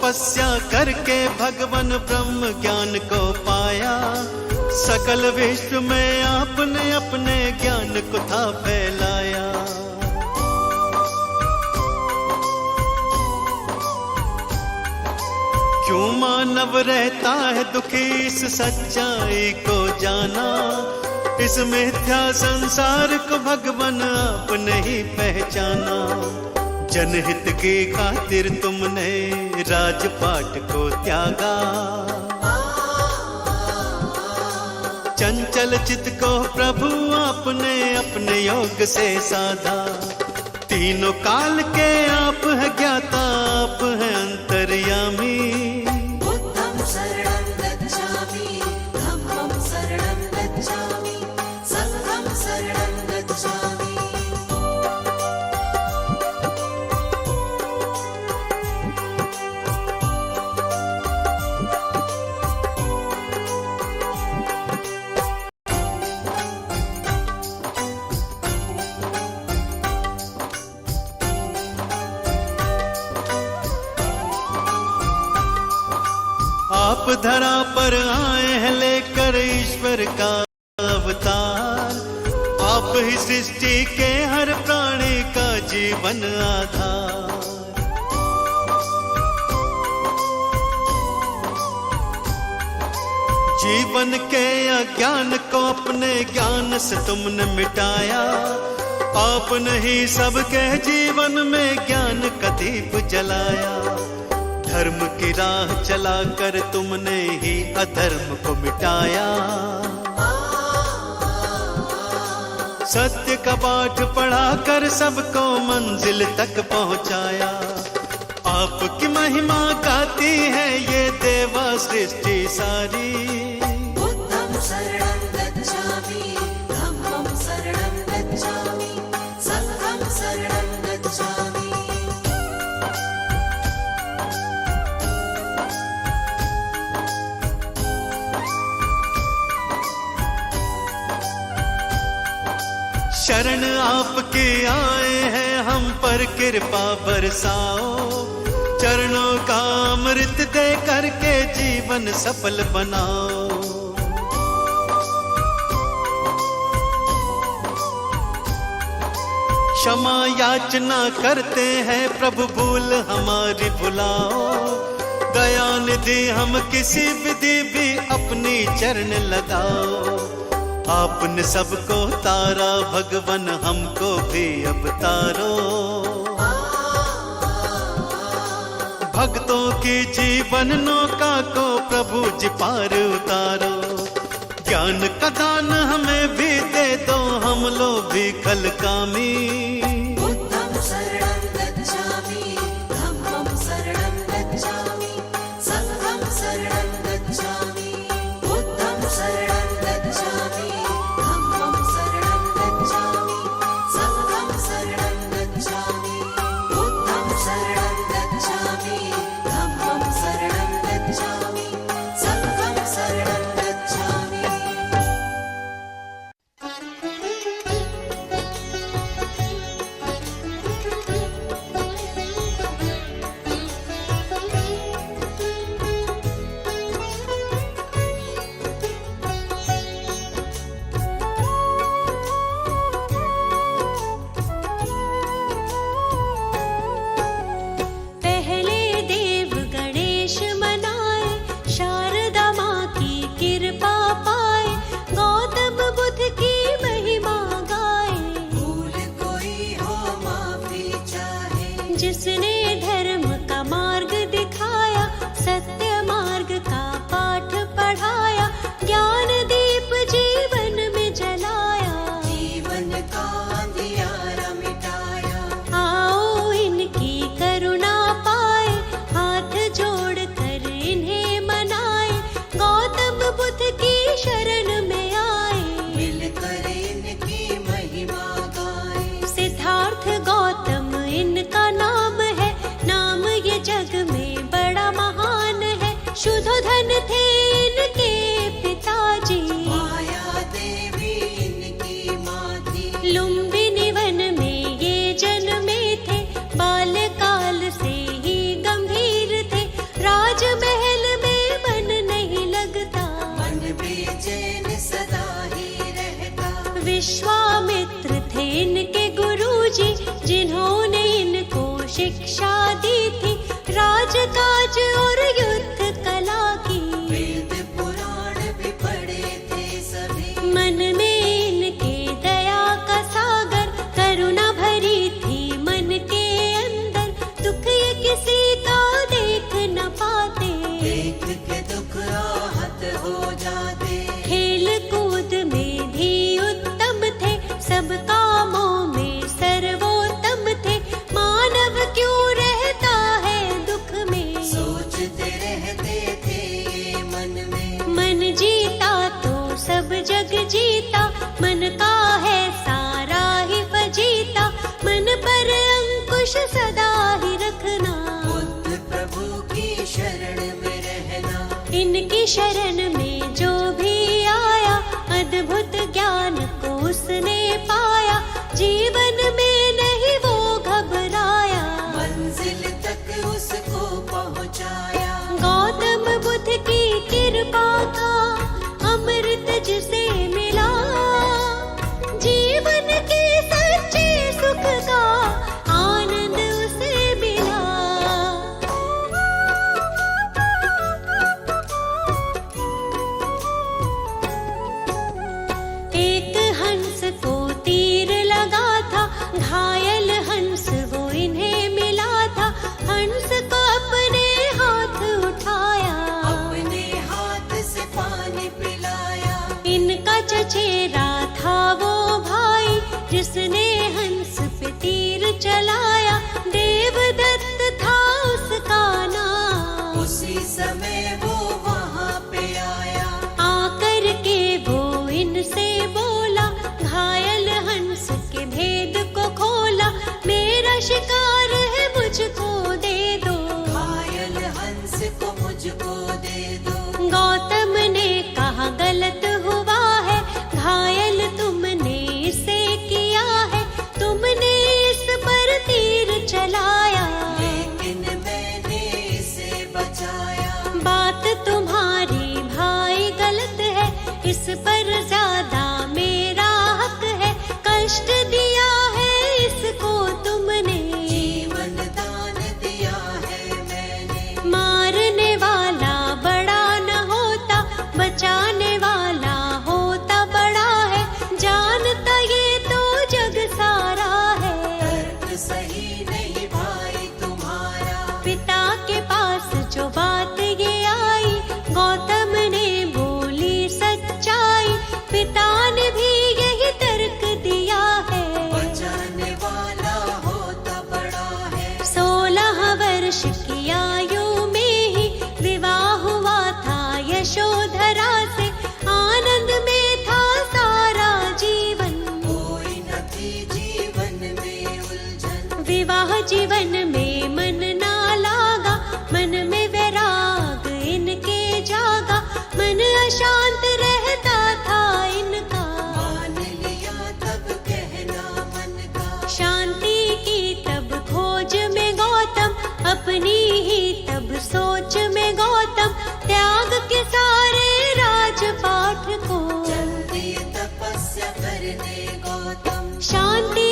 तपस्या करके भगवान ब्रह्म ज्ञान को पाया। सकल विश्व में आपने अपने ज्ञान को था फैलाया। क्यों मानव रहता है दुखी इस सच्चाई को जाना। इस मिथ्या संसार को भगवान आपने ही पहचाना। जनहित की खातिर तुमने राजपाट को त्यागा। चंचल चित्त को प्रभु आपने अपने योग से साधा। तीनों काल के आप है ज्ञाता, आप है अंतर्यामी। बुद्धं शरणं गच्छामि, धम्मं शरणं गच्छामि, संघं शरणं गच्छामि। आप धरा पर आए हैं लेकर ईश्वर का अवतार। आप ही सृष्टि के हर प्राणी का जीवन आधार। जीवन के अज्ञान को अपने ज्ञान से तुमने मिटाया। आपने ही सबके जीवन में ज्ञान का दीप जलाया। धर्म की राह चलाकर तुमने ही अधर्म को मिटाया। सत्य का पाठ पढ़ाकर सबको मंजिल तक पहुंचाया। आपकी महिमा गाती है ये देवा सृष्टि सारी। बुद्धं शरणं गच्छामि, धम्मं शरणं गच्छामि, संघं शरणं गच्छामि। शरण आपके आए हैं हम पर कृपा बरसाओ। चरणों का अमृत दे करके जीवन सफल बनाओ। क्षमा याचना करते हैं प्रभु भूल हमारी भुलाओ। दया निधि हम किसी विधि भी अपनी चरण लगाओ। आपने सबको तारा भगवान हमको भी अब तारो। भक्तों की जीवन नौका को प्रभु जी पार उतारो। ज्ञान का दान हमें भी दे दो, हम लोग भी खल कामी। बुद्धं शरणं गच्छामि, धम्मं शरणं गच्छामि, संघं शरणं गच्छामि। बुद्धं शरणं गच्छामि, धम्मं शरणं गच्छामि, संघं शरणं गच्छामि। बुद्धं शरणं गच्छामि, धम्मं शरणं गच्छामि, संघं शरणं गच्छामि। विश्वामित्र थे इनके गुरुजी, जिन्होंने इनको शिक्षा दी थी राजकाज और युद्ध कला की। वेद पुराण भी पढ़े थे सभी, मन में इनके दया का सागर, करुणा भरी थी मन के अंदर, दुख ये किसी का देख न पाते, देख के दुख आहत हो जाते। खेल कूद में भी उत्तम थे, सब कामों में सर्वोत्तम थे, मानव क्यों रहता है दुख में, सोचते रहते थे ये मन में। मन जीता तो सब जग जीता, मन का है सारा ही फजीता, मन पर अंकुश सदा ही रखना, बुद्ध प्रभु की शरण में रहना। इनकी शरण में जो भी आया, अद्भुत ज्ञान को उसने पाया, जीवन में नहीं वो घबराया, मंजिल तक उसको पहुंचाया। गौतम बुद्ध की कृपा का अमृत जिसे मिला, जीवन के सच्चे सुख का आनंद उसे मिला। एक हंस को तीर लगा था, घायल हंस वो इन्हें मिला था, हंस को अपने हाथ उठाया, अपने हाथ से पानी पिलाया। इनका चचेरा था वो भाई, जिसने हंस पे तीर चलाया, देवदत्त था उसका नाम, उसी समय वो वहाँ पे आया। आकर के वो इनसे बोला, घायल हंस के भेद को खोला, मेरा शिकार है मुझको दे दो, घायल हंस को मुझको दे दो। गौतम ने कहा गलत हुआ है, घायल तुमने इसे किया है, तुमने इस पर तीर चलाया, लेकिन मैंने इसे बचाया। बात तुम्हारी भाई गलत है, इस पर ज्यादा मेरा हक है, कष्ट दिया है इसको तुमने, जीवन दान दिया है मैंने। मारने वाला बड़ा न होता, बचाने वाला होता बड़ा है, जानता ये तो जग सारा है, तर्क सही नहीं भाई तुम्हारा। पिता के पास जो बात ये आई, गौतम ने बोली सच्चाई, पिता ने भी यही तर्क दिया है, बचाने वाला होता बड़ा है। 16 वर्ष की आयु में ही विवाह हुआ था यशोधरा से, आनंद में था सारा जीवन, कोई न थी जीवन में उलझन। विवाह जीवन में मन ना लागा, मन में वैराग इनके जागा, मन अशांत रहता था इनका, मान लिया तब कहना मन का। शांति की तब खोज में गौतम, अपनी ही तब सोच में गौतम, त्याग के सारे राजपाठ को, जल्दी तपस्या करने गौतम। शांति